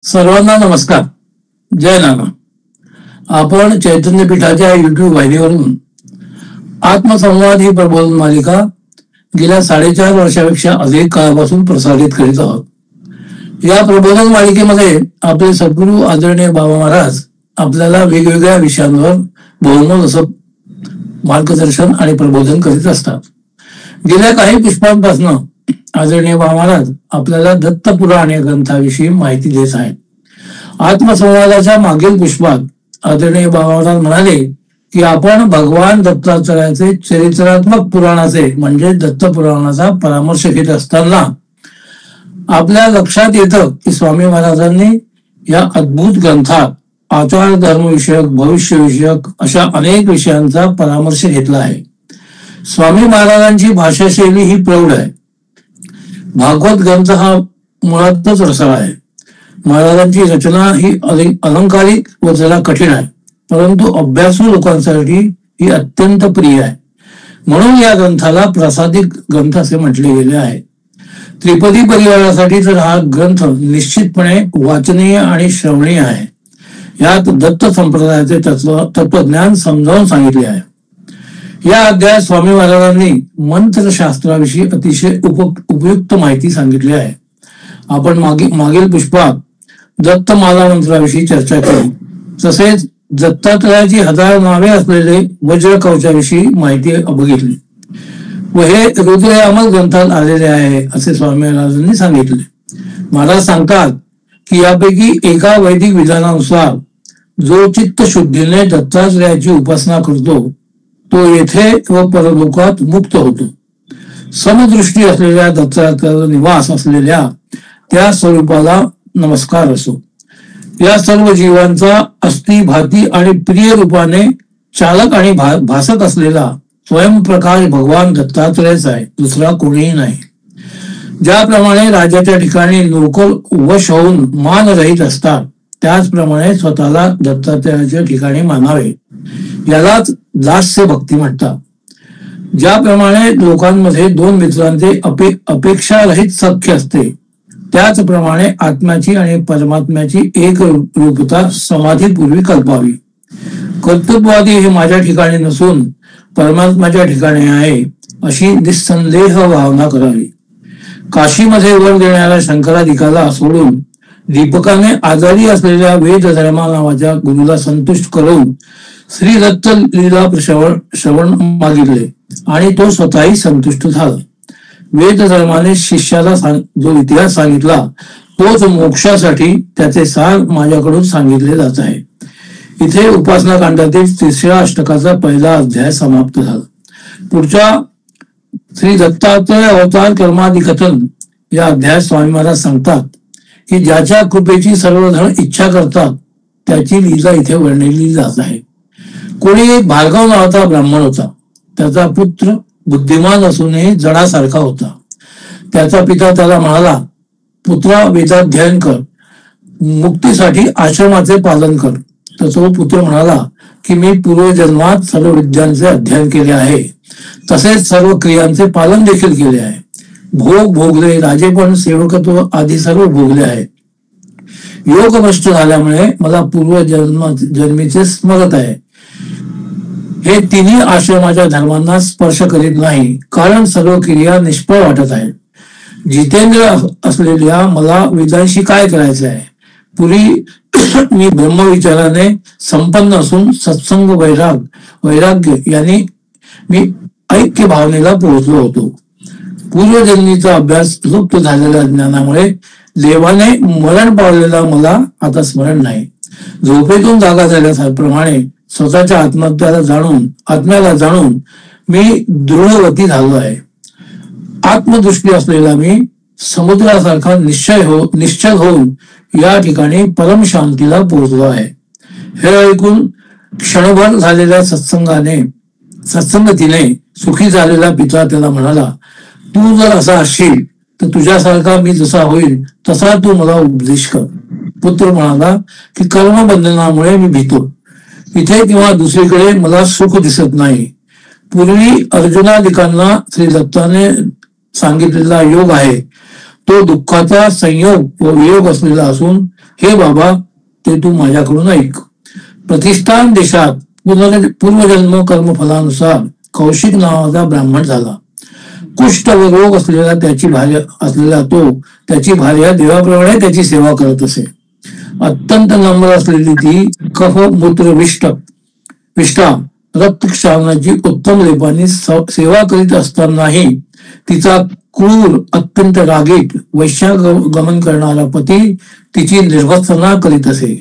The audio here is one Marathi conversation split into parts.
सर्वांना नमस्कार. जय नाना. आपण चैतन्यपीठाच्या युट्यूब वाहिनीवरून आत्मसंवाद ही प्रबोधन मालिका गेल्या 4.5 वर्षापेक्षा अधिक काळापासून प्रसारित करीत आहोत. या प्रबोधन मालिकेमध्ये आपले सद्गुरू आदरणीय बाबा महाराज आपल्याला वेगवेगळ्या विषयांवर बहुमोल असं मार्गदर्शन आणि प्रबोधन करीत असतात. गेल्या काही पुष्पांपासून आदरणीय बाबा महाराज आपल्याला दत्तपुराण या ग्रंथाविषयी माहिती देत आहेत. आत्मसंवादाच्या मागील पुष्पात आदरणीय बाबा महाराज म्हणाले की आपण भगवान दत्तात्रयाचे चरित्रात्मक पुराणाचे म्हणजे दत्तपुराणाचा परामर्श घेत असताना आपल्या लक्षात येतं की स्वामी महाराजांनी या अद्भुत ग्रंथात आचार धर्म विषयक भविष्य विषयक अशा अनेक विषयांचा परामर्श घेतला आहे. स्वामी महाराजांची भाषाशैली ही प्रौढ आहे. भागवत ग्रंथ हा मुळातच रसाळ आहे. महाराजांची रचना ही अलंकारिक व जरा कठीण आहे, परंतु अभ्यासू लोकांसाठी ही अत्यंत प्रिय आहे. म्हणून या ग्रंथाला प्रसादिक ग्रंथ असे म्हटले गेले आहे. त्रिपदी परिवारासाठी तर हा ग्रंथ निश्चितपणे वाचनीय आणि श्रवणीय आहे. यात दत्त संप्रदायाचे तत्वज्ञान समजावून सांगितले आहे. या अध्यायात स्वामी महाराजांनी मंत्रशास्त्राविषयी अतिशय उपयुक्त माहिती सांगितली आहे. आपण मागील पुष्पात दत्तमाला मंत्राविषयी चर्चा केली. तसेच दत्तात्रयाची 1000 नावे असलेले वज्र कवचाविषयी माहिती बघितली व हे रुद्रयामल ग्रंथात आलेले आहे असे स्वामी महाराजांनी सांगितले. महाराज सांगतात की यापैकी एका वैदिक विधानानुसार जो चित्त शुद्धीने दत्तात्रयाची उपासना करतो तो येथे व परलोकात मुक्त होतो. समदृष्टी असलेल्या दत्तात्रयाचा निवास असलेल्या त्या स्वरूपाला नमस्कार असो. या सर्व जीवांचा अस्थि भाती आणि प्रिय रूपाने चालक आणि भासक असलेला स्वयंप्रकाश भगवान दत्तात्रयच आहे, दुसरा कोणीही नाही. ज्याप्रमाणे राजाच्या ठिकाणी नोकर वश होऊन मान रहित असतात त्याचप्रमाणे स्वतःला दत्तात्रयाच्या ठिकाणी मानावे. यालाच दास्य भक्ती म्हणतात. ज्याप्रमाणे लोकांमध्ये 2 मित्रांचे अपेक्षारहित सख्य असते त्याचप्रमाणे आत्म्याची आणि परमात्म्याची एक रूपता समाधीपूर्वी कल्पावी. कर्तृत्ववादी हे माझ्या ठिकाणी नसून परमात्म्याच्या ठिकाणी आहे अशी निस्संदेह भावना करावी. काशीमध्ये वर देणाऱ्या शंकराधिकाला सोडून दीपकाने आजारी असलेल्या वेद धर्मा नावाच्या गुरुला संतुष्ट करून श्री दत्त लीला श्रवण मागितले आणि तो स्वतःही संतुष्ट झाला. वेद धर्माने शिष्याला जो इतिहास सांगितला तोच मोक्षासाठी त्याचे सार माझ्याकडून सांगितले जात आहे. इथे उपासना कांडातील 3ऱ्या अष्टकाचा पहिला अध्याय समाप्त झाला. पुढच्या श्री दत्तात्रय अवतार कर्मादि कथन या अध्यायात स्वामी महाराज सांगतात की ज्याच्या कृपेची सर्वजण इच्छा करतात त्याची लीला इथे वर्णिली जात आहे. कोणी एक भार्गव नावाचा ब्राह्मण होता. त्याचा पुत्र बुद्धिमान असूनही जडासारखा होता. त्याचा पिता त्याला म्हणाला, पुत्रा वेदाध्ययन कर, मुक्तीसाठी आश्रमाचे पालन कर. तर तो पुत्र म्हणाला की मी पूर्वजन्मात सर्व विद्यांचे अध्ययन केले आहे, तसेच सर्व क्रियांचे पालन देखील केले आहे. भोग भोगले, राजेपण, सेवकत्व आदी सर्व भोगले आहे. योग भ्रष्ट झाल्यामुळे मला पूर्वजन्मीचे स्मरत आहे. हे तिन्ही आश्रमाच्या धर्मांना स्पर्श करीत नाही, कारण सर्व क्रिया निष्फळ वाटत आहेत. जितेंद्र असलेल्या मला वेदांशी काय करायचे आहे. पूर्वी मी ब्रह्मविचाराने संपन्न असून सत्संग वैराग्य यांनी मी ऐक्य भावनेला पोहोचलो होतो. पूर्वजन्मीचा अभ्यास लुप्त झालेल्या ज्ञानामुळे देवाने मरण पावलेला मला आता स्मरण नाही. झोपेतून जागा झाल्याप्रमाणे स्वतःच्या आत्म्याला जाणून मी दृढवती झालो आहे. आत्मदृष्टी असलेला मी समुद्रासारखा निश्चल होऊन या ठिकाणी परम शांतीला पोहोचलो आहे. हे ऐकून क्षणभर झालेल्या सत्संगतीने सुखी झालेला पिता त्याला म्हणाला, तू जर असा असशील तर तुझ्यासारखा मी जसा होईल तसा तू मला उपदेश कर. पुत्र म्हणाला की कर्मबंधनामुळे मी भीतो. इथे किंवा दुसरीकडे मला सुख दिसत नाही. पूर्वी अर्जुनादिकांना श्री दत्ताने सांगितलेला योग आहे तो दुःखाचा संयोग व वियोग असलेला असून हे बाबा ते तू माझ्याकडून ऐक. प्रतिष्ठान देशात पूर्वजन्म कर्मफलानुसार कौशिक नावाचा ब्राह्मण झाला. कुष्ठ व रोग असलेला त्याची भार्या देवाप्रमाणे त्याची सेवा करत असे. अत्यंत नम्र असलेली ती कफ मूत्र विष्ठा रक्तक्षालनाची उत्तम लेपाने सेवा करीत असतानाही तिचा क्रूर अत्यंत रागीट वैश्यागमन करणारा पती तिची निर्भत्सना करीत असे.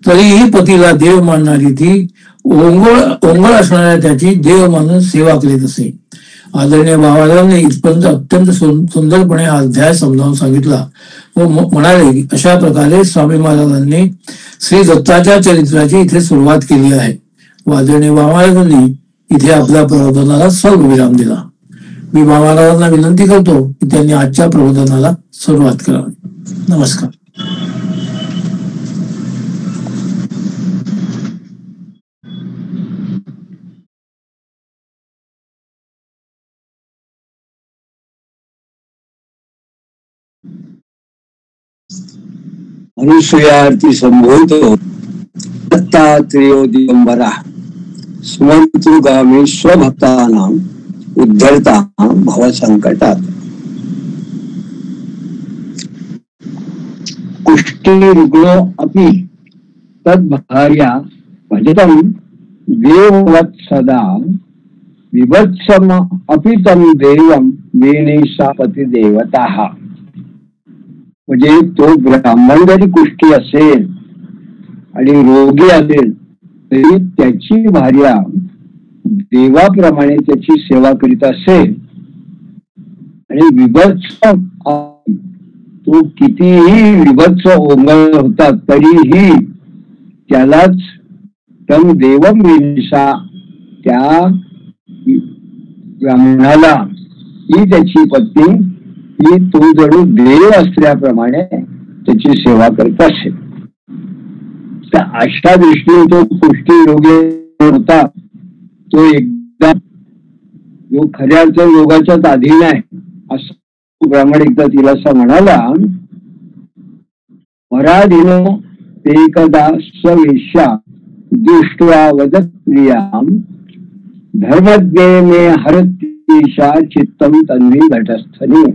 तरीही पतीला देव मानणारी ती ओंगळ असणाऱ्या त्याची देव मानून सेवा करीत असे. आदरणीय बाबारावांनी इथपर्यंत अत्यंत सुंदरपणे हा अध्याय समजावून सांगितला व म्हणाले की अशा प्रकारे स्वामी महाराजांनी श्री दत्ताच्या चरित्राची इथे सुरुवात केली आहे व आदरणीय बाबारावांनी इथे आपल्या प्रबोधनाला सर्वविराम दिला. मी बाबारावांना विनंती करतो की त्यांनी आजच्या प्रबोधनाला सुरुवात करावी. नमस्कार. अनुसूयार्थी संभूतो दत्तात्रेयो दिगंबरा सुमंतुगामी स्वभक्तानां उद्धरता भवसंकटात. कुष्ठीरुग्णो अपि तद्भार्या भजतं देववत् सदा विभत्सम अपि तं देवं वेणे सा पतिदेवताः. म्हणजे तो ब्राह्मण जरी कुष्ठी असेल आणि रोगी असेल तरी त्याची भार्या देवाप्रमाणे त्याची सेवा करीत असेल आणि विभत्स तो कितीही विभत्स ओंगळ होता तरीही त्यालाच तम देवम विनिसा त्या ब्राह्मणाला ही त्याची पत्नी ही तो जणू देव असल्याप्रमाणे त्याची सेवा करत असेल. तर अशा दृष्टीने तो कुष्ठी रोगी होता. तो एकदा जो खऱ्या अर्थाने रोगाच्याच अधीन आहे असं ब्राह्मण एकदा तिला असा म्हणाला. पराधीन एकदा सवेश्या दृष्ट्वा वदत प्रियाम धर्मज्ञे मे हरतीशा चित्तम तन्वी घटस्थनी.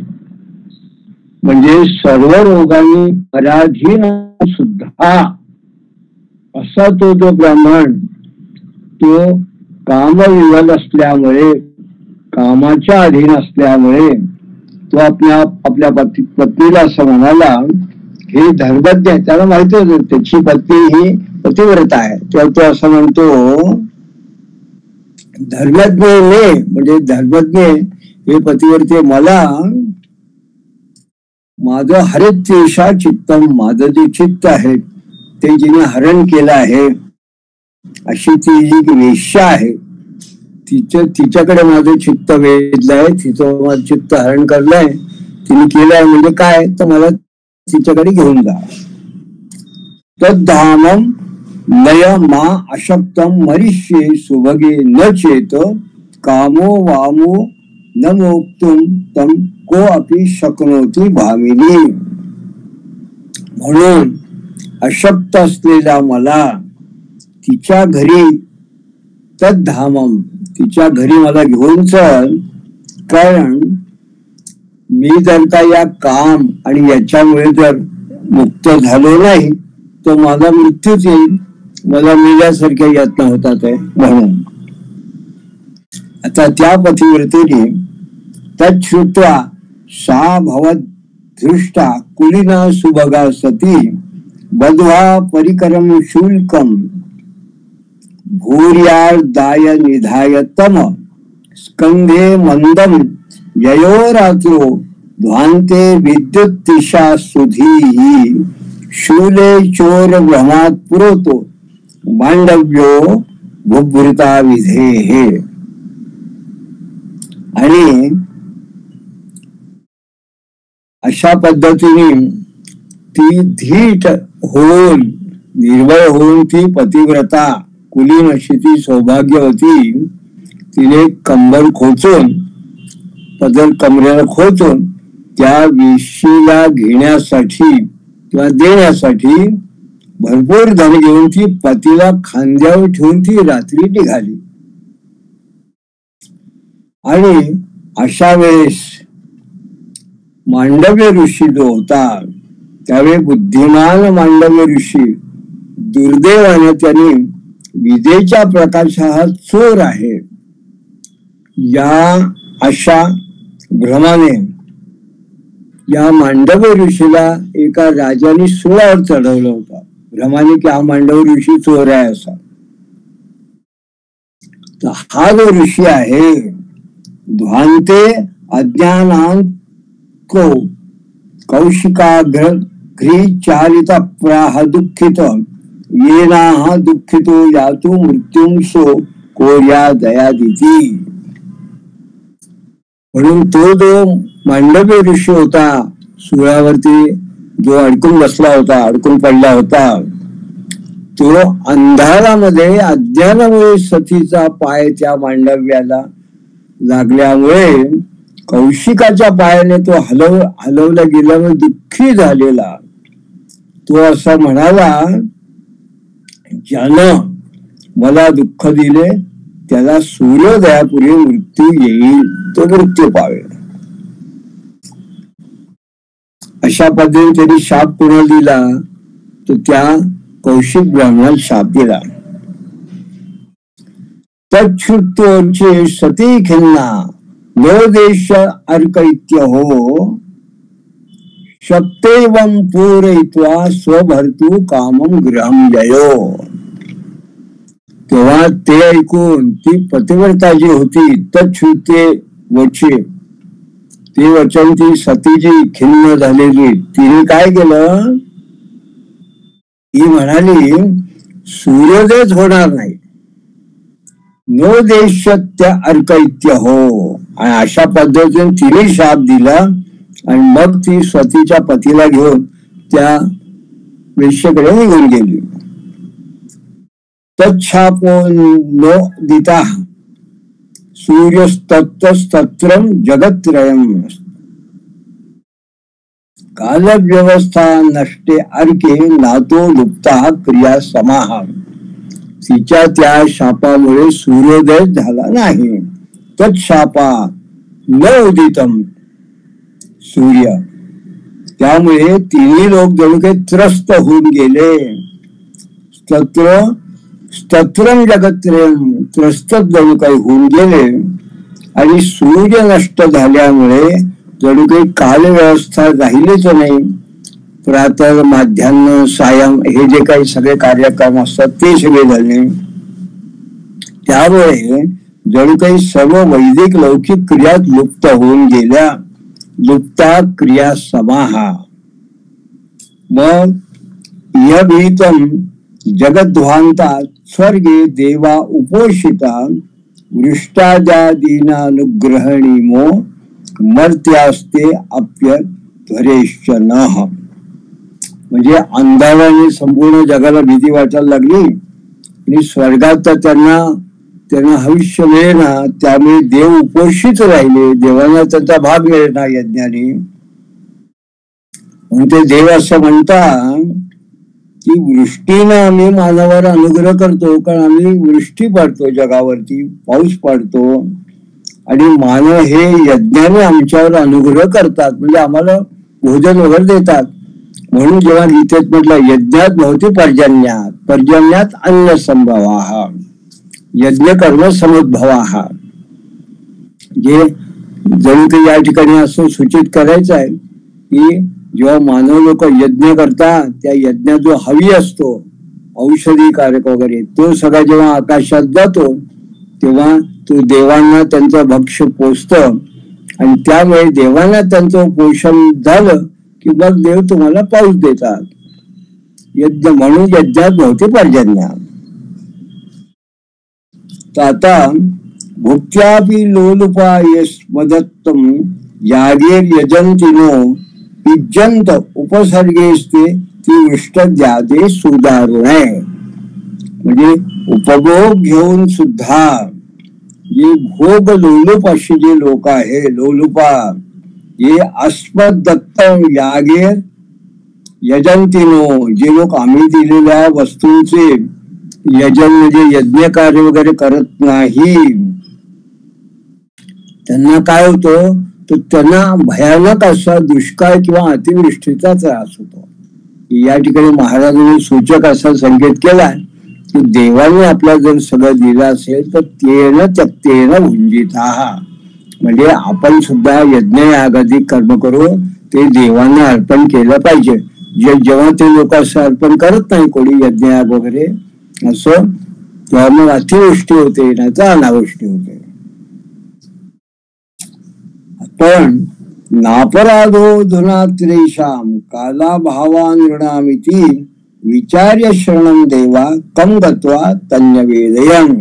म्हणजे सर्व रोगांनी पराधीन सुद्धा असा तो ब्राह्मण तो कामविवल असल्यामुळे कामाच्या अधीन असल्यामुळे तो आपल्या पत्नीला असं म्हणाला. हे धर्मज्ञ आहे, त्याला माहिती होतं त्याची पत्नी ही पतिव्रता आहे. तेव्हा तो असं म्हणतो धर्मज्ञ म्हणजे धर्मज्ञ हे पतिव्रते मला माझं हरितेशा चित्तम माझं जे चित्त आहे ते जिने हरण केलं आहे अशी ती जी वेश्या आहे तिच्याकडे माझं चित्त वेधलंय. तिचं माझं चित्त हरण करलंय तिने केलंय. म्हणजे काय तर मला तिच्याकडे घेऊन जा. तद्धामम नय मा अशक्तम मरिष्ये सुभगे न चेत कामो वामो न मोक्तुम तम को अपि शक्नोती भामिनी. म्हणून अशक्त असलेला मला तिच्या घरी तद्धामम तिच्या घरी मला घेऊन चल. कारण मी जर का या काम आणि याच्यामुळे जर मुक्त झालो नाही तर मला मृत्यूच येईल. मला मेल्यासारख्या यातना होतात आहे. म्हणून आता त्या पतिव्रतेने तच्छ्रुत्वा सा भवत धृष्टा कुलीना सुभगा सती बध्वा परिकरम शुल्कम भूर्यार्दाय निधाय तम स्कंधे मंदम ययो रात्रो ध्वान्ते विद्युत्तिशा सुधी शूले चोर ब्रह्मात पुरोतो मांडव्यो भुभृता विधेहे. आणि अशा पद्धतीने ती धीट होऊन निर्भय होऊन ती पतिव्रता कुलीन अशी ती सौभाग्यवती तिने कंबर खोचून पदर कमरेला खोचून त्या वेशीला घेण्यासाठी किंवा देण्यासाठी भरपूर धन घेऊन ती पतीला खांद्यावर ठेवून ती रात्री निघाली. आणि अशा वेळेस मांडव्य ऋषी जो होता, त्यावेळी बुद्धिमान मांडव्य ऋषी दुर्दैवाने त्यांनी विजेच्या प्रकाशा हा चोर आहे या अशा भ्रमाने या मांडव्य ऋषीला एका राजाने सुळावर चढवलं होतं, भ्रमाने की हा मांडव्य ऋषी चोर आहे असा. तर हा जो ऋषी आहे, ध्वांते अज्ञानांको कौशिकाग्री चारिता प्राह दुःखित येना दुःखितो यातो मृत्युंसो कोर्या दयादिती. म्हणून तो जो मांडव्य ऋषी होता, सुळावरती जो अडकून बसला होता, अडकून पडला होता, तो अंधारामध्ये अज्ञानामुळे सतीचा पाय त्या मांडव्याला लागल्यामुळे कौशिकाच्या पायाने तो हलवला गेल्यामुळे दुःखी झालेला. तो असा म्हणाला, ज्यानं मला दुःख दिले त्याला सूर्योदयापूर्वी मृत्यू येईल, तो मृत्यू पावेल. अशा पद्धतीने त्यांनी शाप कोणाला दिला, तो त्या कौशिक ब्राह्मणाला शाप दिला. तच्छ्रुत्योचे सती खिन्ना नो देश अर्कैत्य हो शक्तेवं पूरयित्वा स्वभर्तु कामं गृहं जयो. तेव्हा ते ऐकून ती पतिव्रता जी होती, तच्छ्रुते वचे, ते वचन ती सतीची खिन्न झालेली, तिने काय केलं, ती म्हणाली सूर्योदयच होणार नाही, नो देशत्य अर्कैत्य हो. आणि अशा पद्धतीने तिने शाप दिला. आणि मग ती सतीच्या पतीला घेऊन त्या वेश्येकडे निघून गेली. तच्छापो नो दिता सूर्यस्तत्रम जगत्रयम कालव्यवस्था नष्टे अर्के नातो लुप्ता क्रिया समाहा. तिच्या त्या शापामुळे सूर्योदय झाला नाही. तत्शापा न उदितम सूर्य. त्यामुळे तिन्ही लोक जणू काही त्रस्त होऊन गेले. स्तत्रम जगत्रयम, त्रस्त जणू काही होऊन गेले. आणि सूर्य नष्ट झाल्यामुळे जणू काही कालव्यवस्था राहिलीच नाही. प्रातः माध्यान्ह सायं हे जे काही सगळे कार्यक्रम असतात ते सगळे झाले. त्यामुळे जणू काही सर्व वैदिक लौकिक क्रिया लुप्त होऊन गेल्या. लुप्ता क्रिया समाहा. मग यभीतम जगद्ध्वांता स्वर्गे देवा उपोषिता वृष्टाजादीनानुग्रहणीमो मर्त्यास्ते अप्यध्वरेश्च नः. म्हणजे अंधाराने संपूर्ण जगाला भीती वाटायला लागली आणि स्वर्गात तर त्यांना भविष्य मिळेना. त्यामुळे देव उपोषित राहिले, देवांना त्यांचा भाग मिळेना यज्ञाने. म्हणून ते देव असं म्हणतात की वृष्टीनं आम्ही मानवावर अनुग्रह करतो, कारण आम्ही वृष्टी पाडतो, जगावरती पाऊस पाडतो. आणि मानव हे यज्ञाने आमच्यावर अनुग्रह करतात, म्हणजे आम्हाला भोजन वगैरे देतात. म्हणून जेव्हा गीतेत म्हटलं यज्ञात भवती पर्जन्यात, पर्जन्यात अन्न संभवाः, यज्ञ कर्म समुद्भवाः. जे जणू काही या ठिकाणी असं सूचित करायचं आहे की जेव्हा मानव लोक यज्ञ करतात, त्या यज्ञात जो हवी असतो औषधी कारक वगैरे, तो सगळा जेव्हा आकाशात जातो तेव्हा तो देवांना त्यांचं भक्ष्य पोचतं. आणि त्यामुळे देवांना त्यांचं पोषण झालं की मग देव तुम्हाला पाऊस देतात. यज्ञ म्हणून यज्ञात भवती पर्जन्यात. तर आता भुक्त्यापि लोलुपायस मदत्तम यागेर यजंतिनो पिज्जंत उपसर्गेस्ते ती वृष्टद्यादे सुदारुणे. म्हणजे उपभोग घेऊन सुद्धा जे भोग लोलुप अशी जे लोक आहे, लोलुपा, हे अस्मद दत्तम यागे यजंतीनो, जे लोक आम्ही दिलेल्या वस्तूंचे यजन म्हणजे यज्ञ कार्य वगैरे करत नाही, त्यांना काय होतं, तर त्यांना भयानक असा दुष्काळ किंवा अतिवृष्टीचा त्रास होतो. या ठिकाणी महाराजांनी सूचक असा संकेत केला की देवाने आपला जर सगळं दिलं असेल तर तेन त्यक्तेन भुंजिता, म्हणजे आपण सुद्धा यज्ञ यागादी कर्म करू ते देवांना अर्पण केलं पाहिजे. जेव्हा ते लोक असं अर्पण करत नाही कोणी यज्ञ याग वगैरे असं, तेव्हा मग अतिवृष्टी होते नाही तर अनावृष्टी होते. पण नापराधो धुनात्रेषाम काला भावानृणामिती विचार्य शरणं देवा कम गत्वा तन्यवेदयं.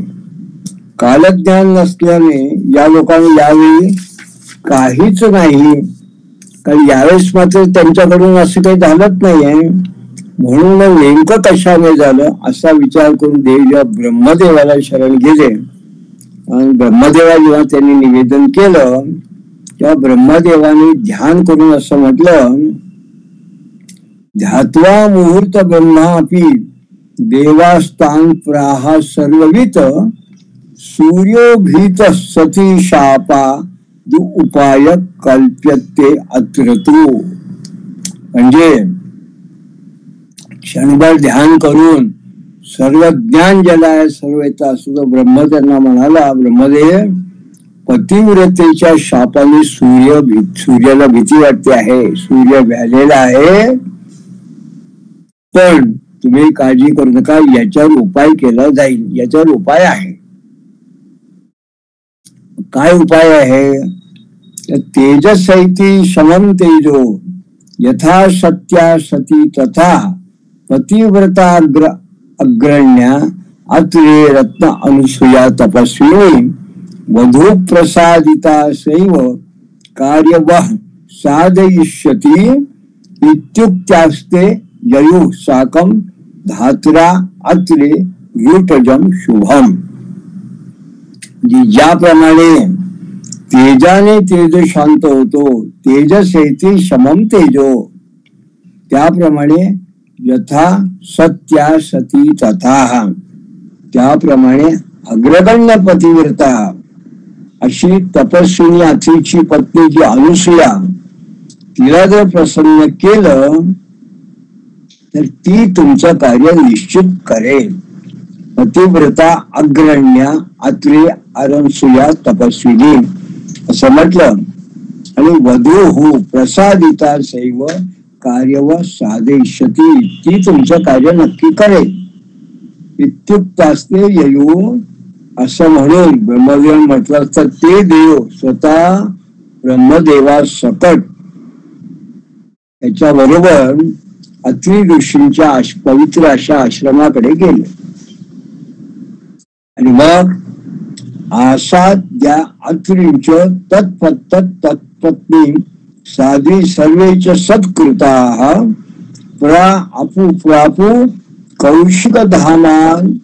कालज्ञान नसल्याने या लोकांनी यावेळी काहीच नाही, कारण यावेळेस मात्र त्यांच्याकडून असं काही झालंच नाहीये, म्हणून नेमकं कशाने झालं असा विचार करून देव जेव्हा ब्रह्मदेवाला शरण गेले आणि ब्रह्मदेवा जेव्हा त्यांनी निवेदन केलं तेव्हा ब्रह्मदेवाने ध्यान करून असं म्हटलं, ध्यात्वा मुहूर्त ब्रह्मापि देवास्तान प्राह सर्ववित सूर्यो भीत सती शापा दु उपाय कल्प्यते अत्रतु. म्हणजे क्षणभर ध्यान करून सर्व ज्ञान ज्याला आहे सर्व येतं असं तो ब्रह्म त्यांना म्हणाला, ब्रह्मदेव पतिव्रतेच्या शापाने सूर्याला भीती वाटते आहे, सूर्य व्यालेला आहे, पण तुम्ही काळजी करू नका, याच्यावर उपाय केला जाईल. याच्यावर उपाय आहे. काय उपाय आहे, तेजसैती शमम तेजो यथा सत्या सती तथा पतिव्रता अग्रण्या अत्रे रत्न अनुसूया तपस्विनी वधू प्रसादिता सैव कार्यवह साधयिष्यति इत्युक्त्यास्ते ययु साकम धात्रा अत्रे रुटजम शुभम. ज्याप्रमाणे तेजाने तेज शांत होतो, तेजस येते शमम तेजो, त्याप्रमाणे यथा सत्या सती तथा, त्याप्रमाणे अग्रगण्य पतिव्रता अशी तपस्विनी अत्रीची पत्नी जी अनुसूया, तिला जर प्रसन्न केलं तर ती तुमचं कार्य निश्चित करेल. पतिव्रता अग्रण्या अत्रे अनसूया तपस्विनी असं म्हटलं. आणि वधू प्रसादिता सैव कार्यव साधयिष्यति, ती तुमचं कार्य नक्की करेल. इत्युक्तास्ते ययु, असं म्हणून ब्रह्मदेव म्हटलं तर ते देव स्वतः ब्रह्मदेवा सकट त्याच्याबरोबर अत्रि ऋषींच्या पवित्र अशा आश्रमाकडे गेले. आणि मग आसाद त्या अत्रींच तत्पत्नी साधी सर्वेच सत्कृता प्रापु कौशिक धामान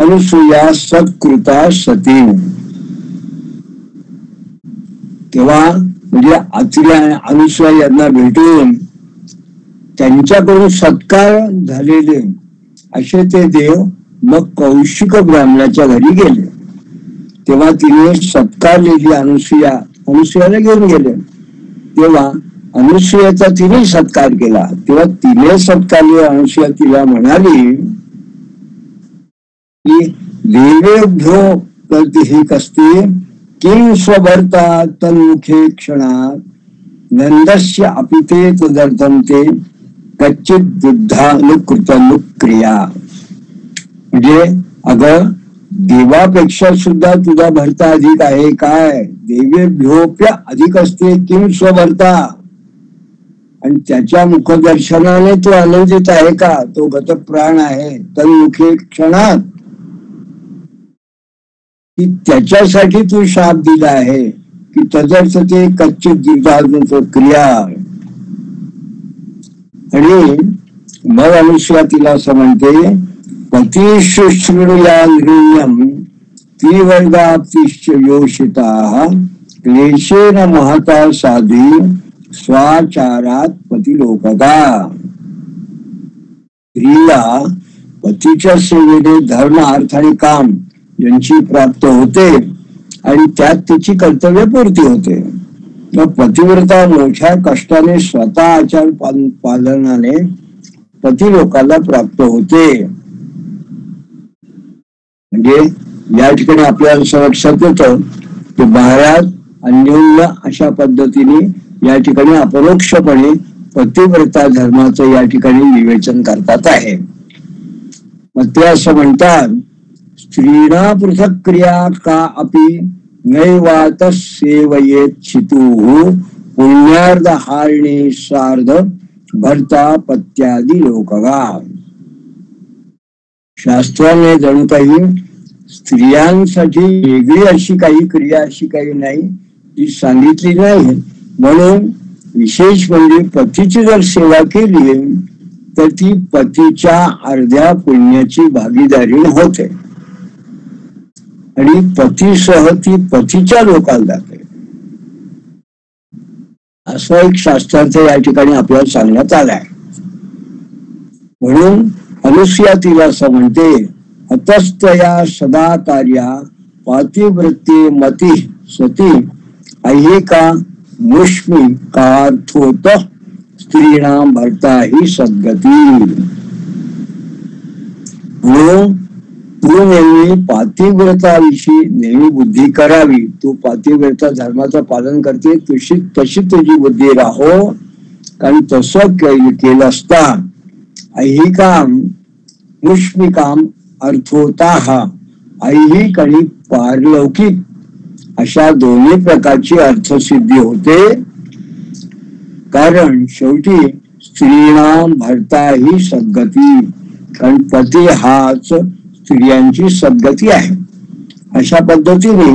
अनुसूया सत्कृता सती. तेव्हा म्हणजे अत्रि अनुसूया यांना भेटून त्यांच्याकडून सत्कार झालेले असे ते देव मग कौशिक ब्राह्मणाच्या घरी गेले. तेव्हा तिने सत्कारलेली अनुसूयाला घेऊन गेले. तेव्हा अनुसूयाचा तिने सत्कार केला. तेव्हा तिने सत्कारले अनुसूया तिला म्हणाली की देवेभ्यो प्रतिहि कस्ते किं स्वभर्ता तन्मुखे क्षणात नंदस्य अपिते तदर्थम ते कच्चित बुद्धानुकृतनुक्रिया. म्हणजे अगं देवापेक्षा सुद्धा तुझा भरता अधिक आहे. काय देवेभ्योप्य अधिक असते किम स्वभर्ता. आणि त्याच्या मुखदर्शनाने तो आनंदित आहे का. तो गतप्राण आहे. तन्मुखे क्षणात की त्याच्यासाठी तू शाप दिला आहे की तदर्थ ते कच्चित दुर्धानुकृत क्रिया. आणि मग अनुसूया तिला असं म्हणते पतिशुश्रुया नृण्यम त्रिवर्गाप्तिश्च योषिताः क्लेशेन महता साधी स्वाचारात पतिलोकदा. स्त्रीला पतीच्या सेवेने धर्म अर्थ आणि काम यांची प्राप्त होते आणि त्यात तिची कर्तव्यपूर्ती होते. पतिव्रता मोठ्या कष्टाने स्वतः आचार पालनाने पतिलोकाला प्राप्त होते. म्हणजे या ठिकाणी आपल्याला लक्षात येतं की महाराज अन्योन्य अशा पद्धतीने या ठिकाणी अपरोक्षपणे पतिव्रता धर्माचं या ठिकाणी विवेचन करतात आहे. मग ते असं म्हणतात, स्त्रीणा पृथक क्रिया का अपि नैवात सेवयेत चितु पुण्यार्ध हारिणी सार्ध भर्ता पत्यादी लोकगा. शास्त्राने जणू काही स्त्रियांसाठी वेगळी अशी काही क्रिया अशी काही नाही ती सांगितली नाही. म्हणून विशेष म्हणजे पतीची जर सेवा केली तर ती पतीच्या अर्ध्या पुण्याची भागीदारी होते आणि पतीसह ती पतीच्या लोकाला जाते. असं एक शास्त्रार्थ या ठिकाणी आपल्याला सांगण्यात आलाय. म्हणून अनुसूया तिला असं म्हणते, अतस्तया सदा कार्या पातिवृत्ती मती सती ऐहिका मुष्मी कार्थोत स्त्रीणाम भरता ही सद्गती. तू नेहमी पातिव्रताविषयी नेहमी बुद्धी करावी. तू पातिव्रता धर्माचं पालन करते तशी तुझी बुद्धी राहो. कारण तसं केलं असता ऐहिकाम मुष्मिकाम अर्थोताह ऐहिक आणि पारलौकिक अशा दोन्ही प्रकारची अर्थसिद्धी होते. कारण शेवटी स्त्रीणाम भरता ही सद्गती, कारण पती हाच स्त्रियांची सद्गती आहे. अशा पद्धतीने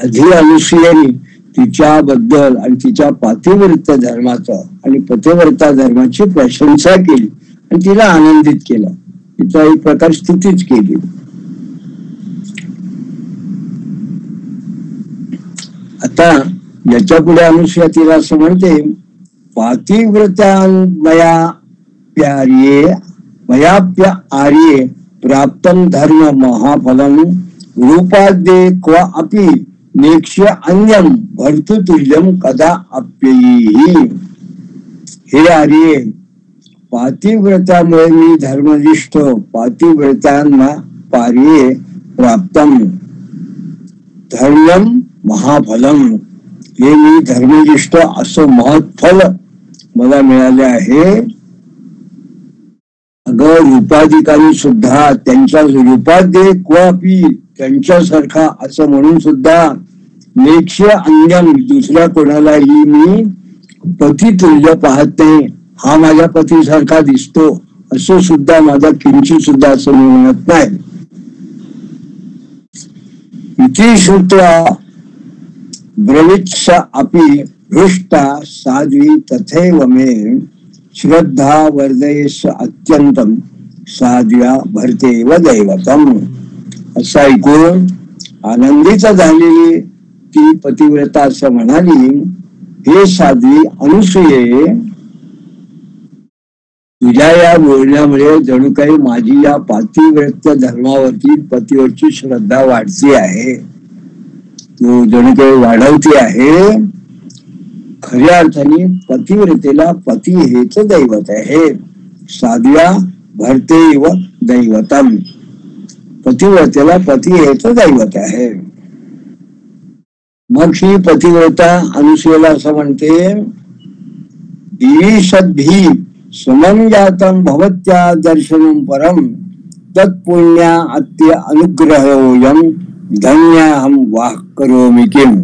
आधी अनुसूयेने तिच्याबद्दल आणि तिच्या पातिव्रत्य धर्माचं आणि पतिव्रता धर्माची प्रशंसा केली आणि तिला आनंदित केलं. तिचा एक प्रकार स्तुतीच केली. आता याच्या पुढे अनुसूया तिला असं म्हणते, पातिव्रत्यान्मया प्यार्ये मयाप्य आर्ये प्राप्तम धर्म महाफलम रूपाद्ये क्व अपि नेक्ष्य अन्यम भर्तुतुल्यम कदा अप्ययीहि. हे आर्ये, पातिव्रतामुळे मी धर्मनिष्ठ पातिव्रतांना पार्ये प्राप्तम धर्मम महाफलम, हे मी धर्मनिष्ठ असं महत्फल मला मिळाले आहे. अगं रूपाधिकारी सुद्धा त्यांच्या रूपाध्ये क्वापी त्यांच्यासारखा असं म्हणून सुद्धा नेक्ष्य अन्यम दुसऱ्या कोणालाही मी पतितुल्य पाहत नाही. हा माझ्या पतीसारखा दिसतो असं सुद्धा माझा किंचित सुद्धा असं मी म्हणत नाही. इति श्रुत्वा ब्रवीत्स अपि हृष्टा साध्वी तथैव मे श्रद्धा वर्धयेस अत्यंतम साध्व्या भरतेव दैवतम. असं ऐकून आनंदित झालेली ती पतिव्रता असं म्हणाली, हे साध्वी अनुसूये, तुझ्या या बोलण्यामुळे जणू काही माझी या पातिव्रत्य धर्मावरती पतीवरची श्रद्धा वाढती आहे. तू जणू काही वाढवती आहे. खऱ्या अर्थाने पतिव्रतेला पती हेच दैवत आहे. साध्व्या भरते व दैवतम, पतिव्रतेला पती हेच दैवत आहे. मग ही पतिव्रता अनुसूयेला असं म्हणते, ईषद्भी समं जातं भवत्या दर्शनं परम तत्पुण्या अत्य अनुग्रहोयं धन्याहं वाह करोमि किम.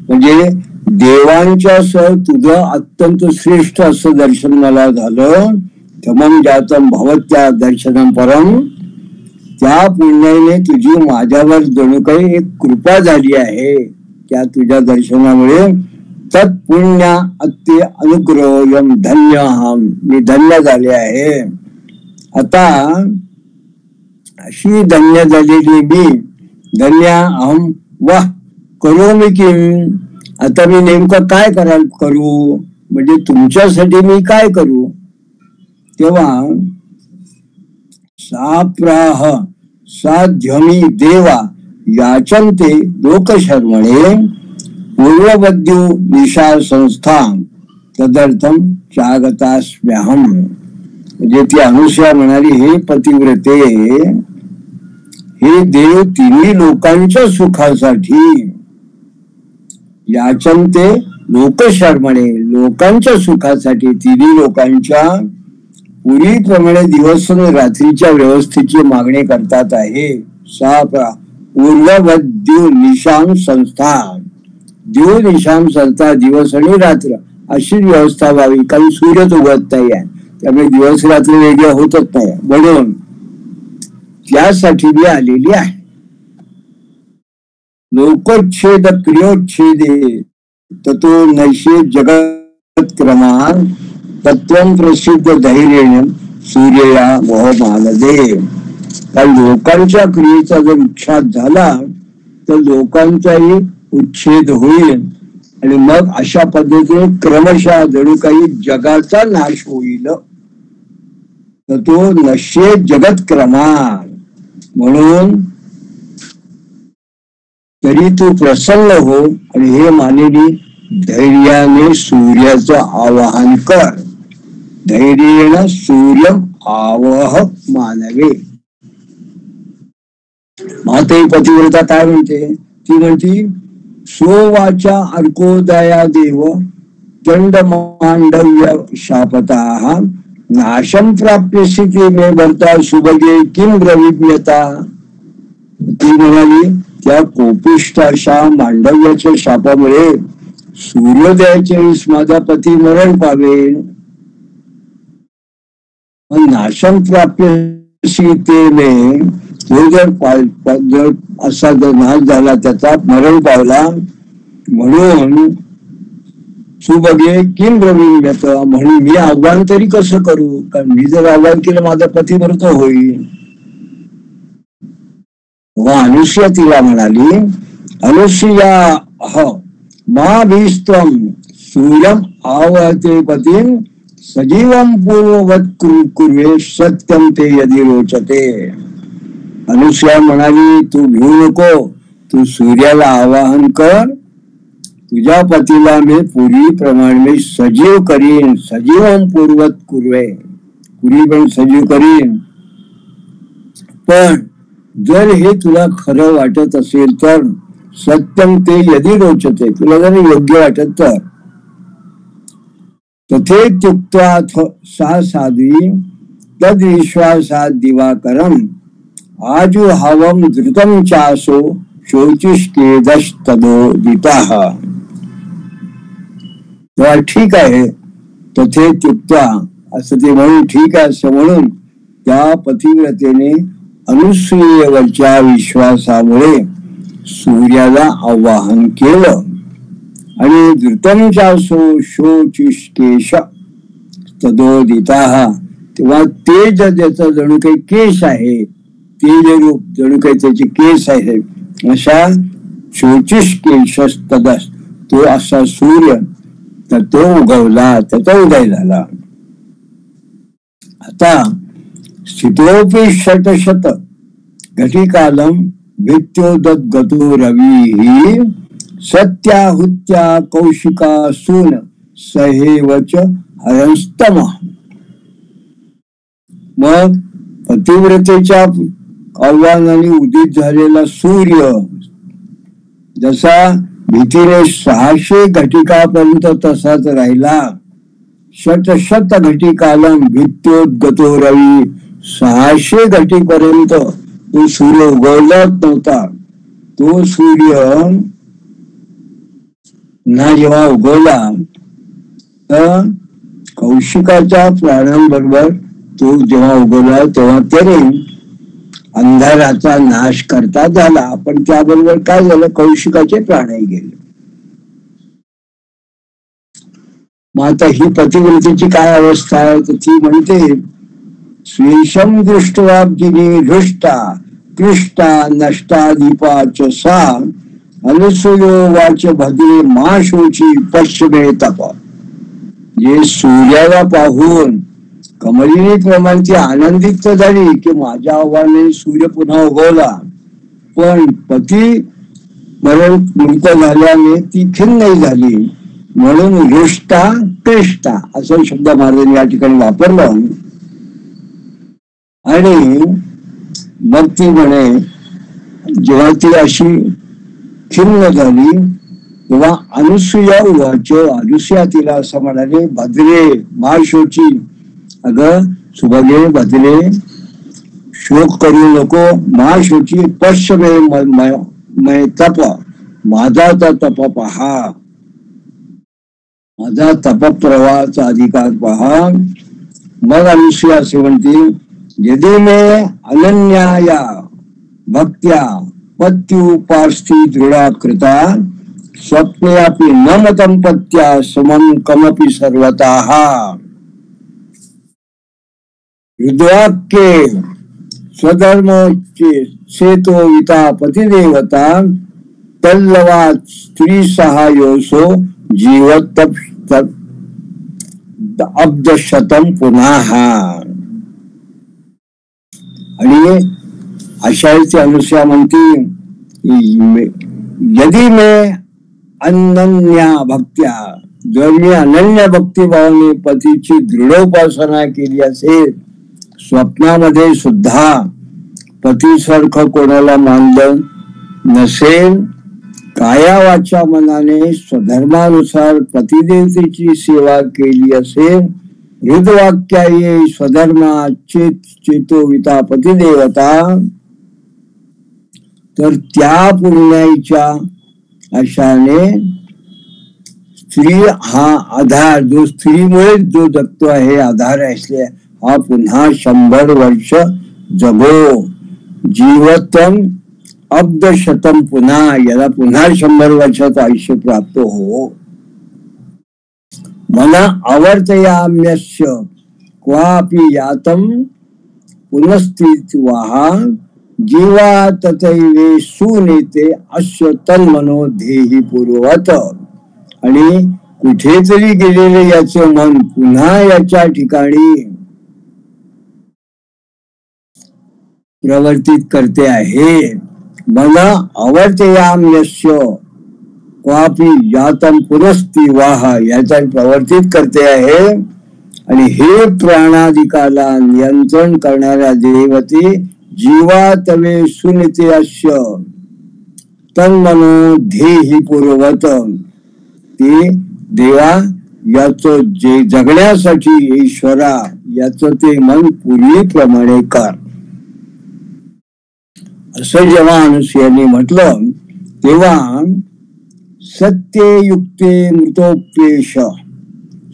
म्हणजे देवांच्या सह तुझं अत्यंत श्रेष्ठ असं दर्शन मला झालं. समं जातं भवत्या दर्शनं परम, त्या पुण्याने तुझी माझ्यावर जणू काही एक कृपा झाली आहे. त्या तुझ्या दर्शनामुळे तत्पुण्या अत्य अनुग्रहोयं धन्यहं, मी धन्य झाले आहे. आता अशी धन्य झालेली मी धन्या अहम वा करोमि किम, आता मी नेमकं काय करू, म्हणजे तुमच्यासाठी मी काय करू. तेव्हा साप्राह साध्यमी देवा याचन्ते लोकशर्मणे पूर्ववद्यो निशा संस्था तदर्थम जागतास्म्यहम. म्हणजे ती अनुसूया म्हणाली, हे पतिव्रते, हे देव तिन्ही लोकांच्या सुखासाठी, याचन्ते लोकशर्मणे, लोकांच्या सुखासाठी, तिन्ही लोकांच्या पूर्वीप्रमाणे दिवस आणि रात्रीच्या व्यवस्थेची मागणी करतात आहे. सा पूर्ववद्यो निशाम संस्था, दिव निशाम संस्था, दिवस आणि रात्र अशी व्यवस्था व्हावी. कारण सूर्यच उगत नाही आहे, त्यामुळे दिवस रात्र वेगळे होतच नाही, म्हणून त्यासाठी मी आलेली आहे. लोकोच्छेद क्रियोच्छेदे ततो नैषे जगत क्रमान तत्वं प्रसिद्ध धैर्य सूर्या मोहमानदे. कारण लोकांच्या क्रियेचा जर उच्छेद झाला तर लोकांचाही उच्छेद होईल आणि मग अशा पद्धतीने क्रमशः जणू काही जगाचा नाश होईल. तर तो नशे जगत क्रमान, म्हणून तरी तू प्रसन्न हो आणि हे मानिनी धैर्याने सूर्याचं आवाहन कर. धैर्येण सूर्य आवह मानवे. माते पतिव्रता काय म्हणते, ती म्हणती सोवाचा अर्कोदया देव दंड मांडव्य शापता नाशम प्राप्य स्थिती मे भरता सुभगे किम ब्रवीम्यता. ती म्हणाली, त्या कोपिष्ट अशा मांडव्याच्या शापामुळे सूर्योदयाच्या वेळेस माझा पती मरण पावेल. नाशम प्राप्य सीतेने तो जर असा जर नाश झाला, त्याचा मरण पावला, म्हणून सुबगे किम ब्रवीम्यत, म्हणून मी आव्हान तरी कसं करू, कारण मी जर आव्हान केलं माझा पती मृत होईल. अनुसूया तिला म्हणाली, अनुसूया मा भीस्त्वं सूर्यम आवहते पतिं सजीवं पूर्ववत कुर्वे सत्यम ते यदि रोचते. अनुसूया म्हणाली, तू भिवू नको, तू सूर्याला आवाहन कर, तुझ्या पतीला मी पूर्वीप्रमाणे मी सजीव करीन. सजीवं पूर्वत कुर्वे, पूर्वी पण सजीव करीन. पण जर हे तुला खरं वाटत असेल तर सत्यम ते यदि रोचते, तुला जर योग्य वाटत तर तथे त्युक्त्वा सा साध्वी तद विश्वासात दिवाकरम आजुहावम धृतम चासो शोचिष्केदस्तदोदितः. ठीक आहे, तथे त्युक्त्वा असं ते म्हणून, ठीक आहे असं म्हणून त्या पतिव्रतेने अनुसूयेवरच्या विश्वासामुळे सूर्याला आवाहन केलं आणि धृतम चासो शोचिष्केश तदोदितः. तेव्हा तेज ज्याचा जणू काही केस आहे, तेज रूप जणू काही त्याचे केस आहे, अशा शोचिष्केश तदस, तो असा सूर्य, तर तो उगवला, त्याचा उदय झाला. आता स्थितोपि शतशत घटिकालम भित्योदद्गतो रवी सत्याहुत्या कौशिकासून सहेवच हरस्तम. मग पतिव्रतेच्या आव्हानाने उदित झालेला सूर्य जसा भीतीने 600 घटिकापर्यंत तसाच राहिला. शतशत घटिकालम भित्योद्गतो रवी, 600 घटीपर्यंत तो सूर्य उगवलाच नव्हता. तो सूर्य ना जेव्हा उगवला तर कौशिकाच्या प्राणांबरोबर तो जेव्हा उगवला तेव्हा त्याने अंधाराचा नाश करता झाला. पण त्याबरोबर काय झालं, कौशिकाचे प्राणही गेले. मग आता ही पतिव्रतेची काय अवस्था आहे, तर ती म्हणते स्वेशम दृष्टवाब्जिनी हृष्टा उत्कृष्टा नष्टाधिपाच सा अनुसूयो वाच भद्रे माशोची पश्चिमे तप. जे सूर्याला पाहून कमलिनी प्रमाण ती आनंदित झाली की माझ्या आव्हानाने सूर्य पुन्हा उगवला, पण पती मृत झाल्याने ती खिन्न नाही झाली, म्हणून हृष्टा कृष्टा असा शब्द महाराजांनी या ठिकाणी वापरला. आणि मग ती म्हणे जेव्हा ती अशी खिन्न झाली तेव्हा अनुसूया उवाच, अनुसूया तिला असं म्हणाले, भद्रे माशोची, अगं सुभगे भद्रे शोक करू नको, माशोची पश्चिमे तप, माझा तप पहा, माझा तपप्रवाहाचा अधिकार पहा. मग अनुसूया असे म्हणते, यदि मे अनन्याया भक्त्या पत्युपास्थी दृढा कृता स्वप्ने अपि न मतं पत्या समं कमपि सर्वतः. हृदयाक्ये स्वधर्म सेतो विता पतिदेवता तल्लवात स्त्री सहायोसो जीवत अब्दशतम पुनः. आणि अशाची अनुसूया म्हणती, यदि मे अनन्या भक्त्या, जर मी अनन्य भक्तिभावाने पतीची दृढ उपासना केली असेल, स्वप्नामध्ये सुद्धा पतीसारखं कोणाला मानलं नसेल, काया वाचा मनाने स्वधर्मानुसार पतिदेवतेची सेवा केली असेल, हृदवाक्याये स्वधर्मा चेतोविता पतिदेवता, तर त्या पुण्याच्या अशाने स्त्री हा आधार, जो स्त्रीमुळे जो जगतो आहे आधार असले, हा पुन्हा 100 वर्ष जगो, जीवतम अब्दशतम पुन्हा, याला पुन्हा 100 वर्षाचं आयुष्य प्राप्त हो. मना आवर्तयाम्यस्य क्वापि यातम पुनस्थित्वाहा जीवा तथैवे सुनेते अस्य तन्मनो देहि पूर्ववत. आणि कुठेतरी गेलेले याचे मन पुन्हा याच्या ठिकाणी प्रवर्तित करते आहे. मला अवर्तयाम्यस्य क्वापि यातम पुनस्थिवाह, याचा प्रवर्तित करते आहे. आणि हे प्राणादिकाला नियंत्रण करणाऱ्या देवते जीवा तवे सुनिते अस्य तन्मनो धेहि पूर्ववत, ते देवा याचं जे जगण्यासाठी ईश्वरा याचं ते मन पूर्वीप्रमाणे कर. असं जेव्हा अनुसूयाने म्हटलं तेव्हा सत्ये युक्ते मृतोपेश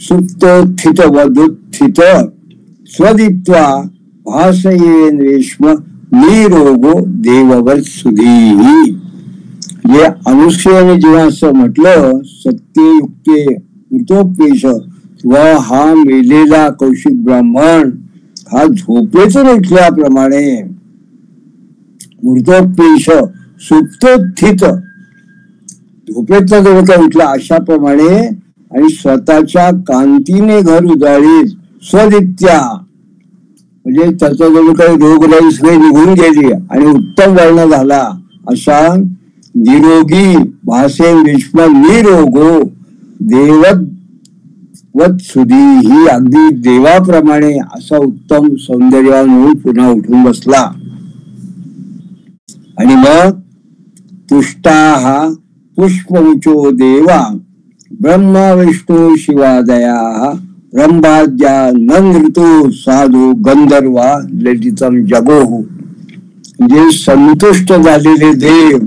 सुप्तोत्थित वदुत्थित स्वदीप्त्वा भासयेन रेश्म निरोगो देववत सुधीहि. जे अनुसूयाने जेव्हा असं म्हटलं सत्ये युक्ते मृतोपेश, व हा मेलेला कौशिक ब्राह्मण हा झोपेतून उठल्याप्रमाणे, मृतोपेश सुप्तोत्थित, झोपेतला जवळ काय उठला अशाप्रमाणे, आणि स्वतःच्या कांतीने घर उजाळीत स्वदित्या, म्हणजे त्याचा जवळ काही रोगराई सगळे निघून गेली आणि उत्तम वर्ण झाला असा निरोगी भासेन विश्व निरोगो देववत सुधी, ही अगदी देवाप्रमाणे असा उत्तम सौंदर्यवान होऊन पुन्हा उठून बसला. आणि मग तुष्टा हा पुष्पमुचो देवा ब्रह्मा विष्णू शिवादया ब्रह्माद्या नृतो साधू गंधर्वा ललितम जगोहु. म्हणजे संतुष्ट झालेले देव,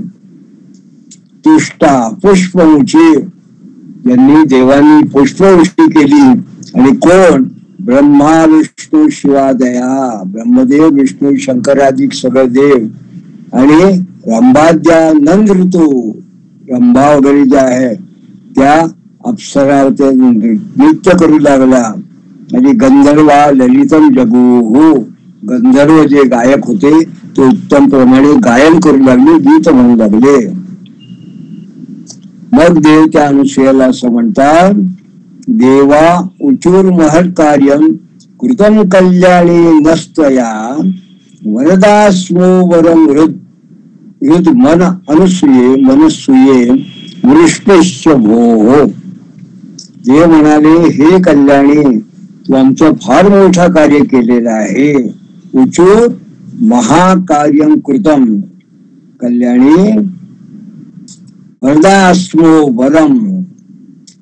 तुष्टा पुष्पमुचे, यांनी देवांनी पुष्पवृष्टी केली. आणि कोण? ब्रह्मा विष्णू शिवादया, ब्रह्मदेव विष्णू शंकराधिक सगळे देव, आणि रंभाद्या नंद ऋतू, रंभा वगैरे ज्या आहे त्या अप्सरा नृत्य करू लागला. आणि गंधर्वा ललितम जगू, गंधर्व जे गायक होते ते उत्तम प्रमाणे गायन करू लागले, गीत म्हणू लागले. मग देव त्या अनुसूयाला असं म्हणतात, देवा उचूर महत् कार्यम कृतम कल्याणी नस्तया वरदास्मो वरम हृद मन अनुसूये मनसूये वृष्णेश्च भो. देव म्हणाले, हे कल्याणी, तू आमचं फार मोठं कार्य केलेलं आहे. उचूर महाकार्यम कृतम, कल्याणी वरदास्मो वरम,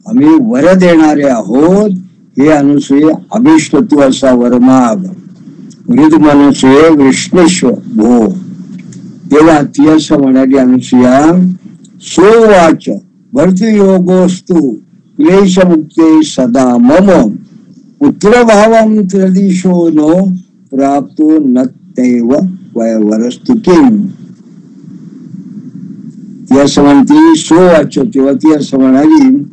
आम्ही वर देणारे आहोत. हे अनुसूये अभिष्ट तू असा वर माग. वृद मनसूये वृष्णेश्वर भो. तेव्हा ती असं म्हणाली अनुसूया, सोवाच भरती योगोस्तु क्लेश मुक्ते सदा मम पुत्र भावम त्रिदिशो नो प्राप्तो नत्यैव वयवरस्तु किम. ती असं म्हणती, सोवाच, तेव्हा ती असं म्हणाली,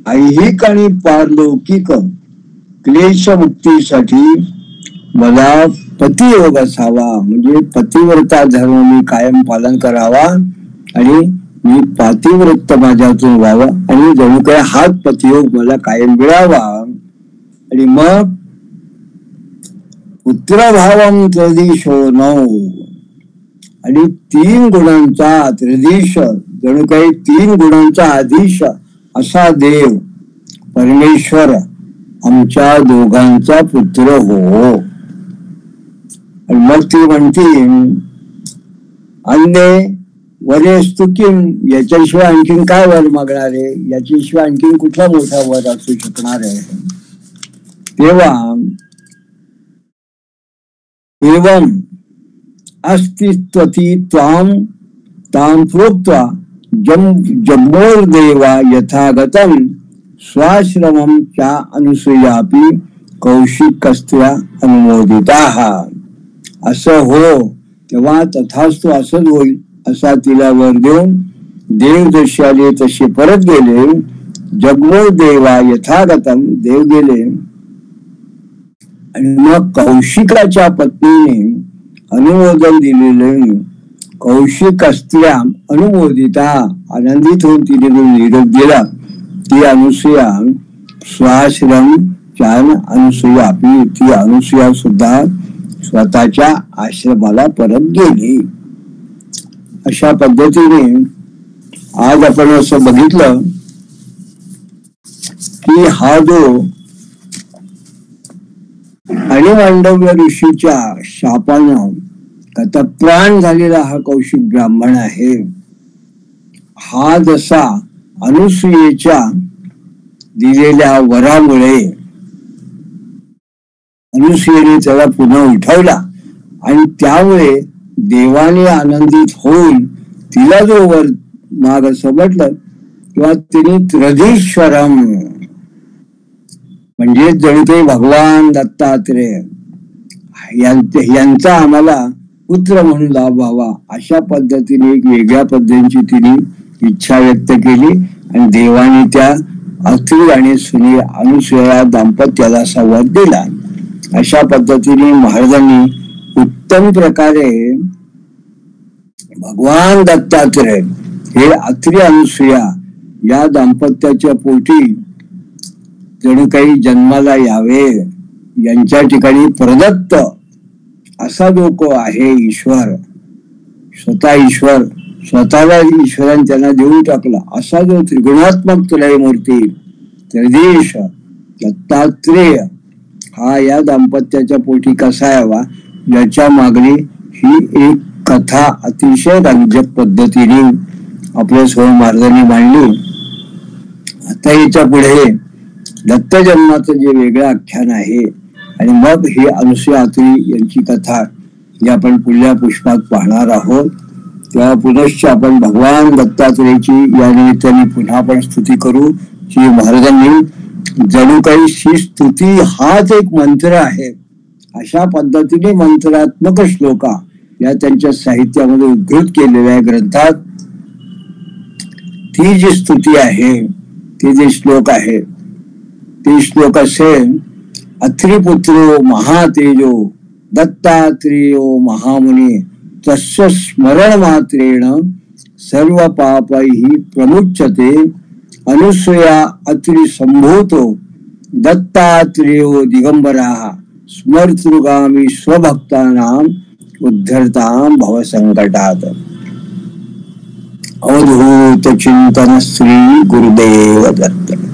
ऐहिक आणि पारलौकिक क्लेश मुक्तीसाठी मला पतियोग असावा, म्हणजे पतिव्रता धर्म मी कायम पालन करावा आणि मी पातिव्रत माझ्यातून व्हावा आणि जणू काय हाच पतियोग मला कायम मिळावा. आणि मग पुत्रभावम त्रिदिशो नौ, आणि 3 गुणांचा त्रिदिश, जणू काही 3 गुणांचा आधीश असा देव परमेश्वर आमच्या दोघांचा पुत्र हो. आणि मग ती म्हणती, अन्य वरेस्तु किम, याच्याशिवाय आणखीन काय वर मागणार आहे, याच्याशिवाय आणखीन कुठला मोठा वर असू शकणार आहे. तेव्हा एवं अस्तित्वती त्वाम ताम प्रोक्त्वा जम्मोर्देवा यथागतम स्वाश्रमम चा अनुसूयापि कौशिकस्त्या अनुमोदिताः. असं हो, तेव्हा तथास्तु असंच होईल असा तिला वर देऊन देव जसे आले तसे परत गेले. जगमोर्देवा यथागतम, देव गेले. आणि मग कौशिकाच्या पत्नीने अनुमोदन दिलेले कौशिक स्त्रिया अनुमोदिता, आनंदित होऊन तिने जो निरोप दिला, ती अनुसूया स्वाश्रम चान अनुसूया, ती अनुसूया सुद्धा स्वतःच्या आश्रमाला परत गेली. अशा पद्धतीने आज आपण असं बघितलं की हा जो अणिमांडव्य ऋषीच्या शापानं गतप्राण झालेला हा कौशिक ब्राह्मण आहे. हा जसा अनुसूयेच्या दिलेल्या वरामुळे अनुसूयेने त्याला पुन्हा उठवला आणि त्यामुळे देवाने आनंदित होऊन तिला जो वर माग असं म्हटलं, किंवा तिने त्रिदिश्वरम म्हणजे जणू ते भगवान दत्तात्रेय यांचा आम्हाला पुत्र म्हणून लाभ व्हावा, अशा पद्धतीने एक वेगळ्या पद्धतीची तिने इच्छा व्यक्त केली. आणि देवाने त्या अत्रि आणि सुनी अनुसूया दाम्पत्याला संवाद दिला. अशा पद्धतीने महाराजांनी उत्तम प्रकारे भगवान दत्तात्रेय हे अत्रि अनुसूया या दाम्पत्याच्या पोटी जणू काही जन्माला यावे, यांच्या ठिकाणी प्रदत्त असा जो को आहे ईश्वर, स्वतः ईश्वर, स्वतःला ईश्वराने त्यांना देऊन टाकला असा जो त्रिगुणात्मक त्रयमूर्ती त्रिदेश दत्तात्रेय हा या दाम्पत्याच्या पोटी कसा यावा, याच्या मागणी ही एक कथा अतिशय रंजक पद्धतीने आपल्या समोर महाराजांनी मांडली. आता याच्या पुढे दत्त जन्माचं जे वेगळं आख्यान आहे आणि मग ही अनुसूया अत्रि यांची कथा ही आपण पुढल्या पुष्पात पाहणार आहोत. तेव्हा पुनश्च आपण भगवान दत्तात्रेयाची या निमित्ताने पुन्हा आपण स्तुती करू. की महाराजांनी जणू काही ही स्तुती हाच एक मंत्र आहे अशा पद्धतीने मंत्रात्मक श्लोका या त्यांच्या साहित्यामध्ये उद्धृत केलेल्या ग्रंथात ती जी स्तुती आहे, ते जे श्लोक आहे, ते श्लोक असे: अत्रिपुत्रो महातेजो दत्तात्रेयो महामुनी तस्य स्मरण मात्रेण सर्व पापैः प्रमुच्यते. अनुसूया अत्रि संभूतो दत्तात्रेयो दिगंबराः स्मर्तृगामी स्वभक्तानां उद्धरतां भवसंकटात्. अवधूत चिंतन श्री गुरुदेव दत्त.